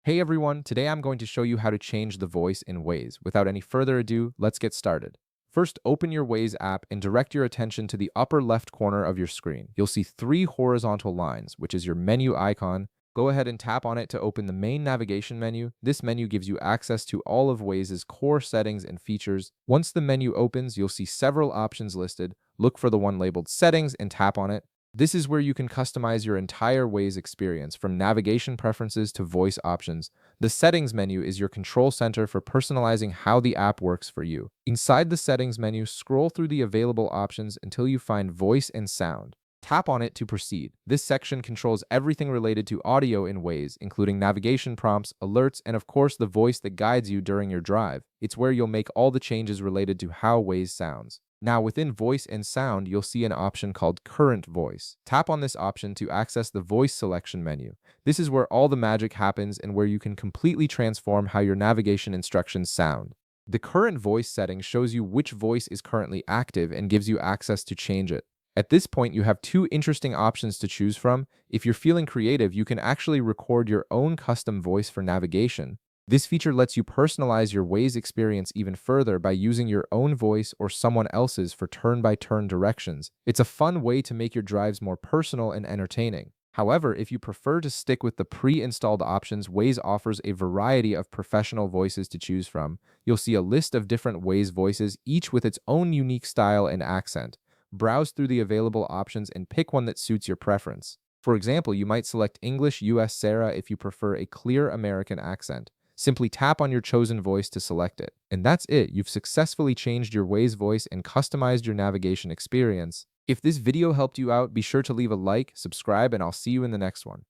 Hey everyone, today I'm going to show you how to change the voice in Waze. Without any further ado, let's get started. First, open your Waze app and direct your attention to the upper left corner of your screen. You'll see three horizontal lines, which is your menu icon. Go ahead and tap on it to open the main navigation menu. This menu gives you access to all of Waze's core settings and features. Once the menu opens, you'll see several options listed. Look for the one labeled Settings and tap on it. This is where you can customize your entire Waze experience, from navigation preferences to voice options. The settings menu is your control center for personalizing how the app works for you. Inside the settings menu, scroll through the available options until you find voice and sound. Tap on it to proceed. This section controls everything related to audio in Waze, including navigation prompts, alerts, and of course the voice that guides you during your drive. It's where you'll make all the changes related to how Waze sounds. Now, within voice and sound, you'll see an option called Current Voice. Tap on this option to access the voice selection menu. This is where all the magic happens and where you can completely transform how your navigation instructions sound. The current voice setting shows you which voice is currently active and gives you access to change it. At this point, you have two interesting options to choose from. If you're feeling creative, you can actually record your own custom voice for navigation. This feature lets you personalize your Waze experience even further by using your own voice or someone else's for turn-by-turn directions. It's a fun way to make your drives more personal and entertaining. However, if you prefer to stick with the pre-installed options, Waze offers a variety of professional voices to choose from. You'll see a list of different Waze voices, each with its own unique style and accent. Browse through the available options and pick one that suits your preference. For example, you might select English US Sarah if you prefer a clear American accent. Simply tap on your chosen voice to select it. And that's it. You've successfully changed your Waze voice and customized your navigation experience. If this video helped you out, be sure to leave a like, subscribe, and I'll see you in the next one.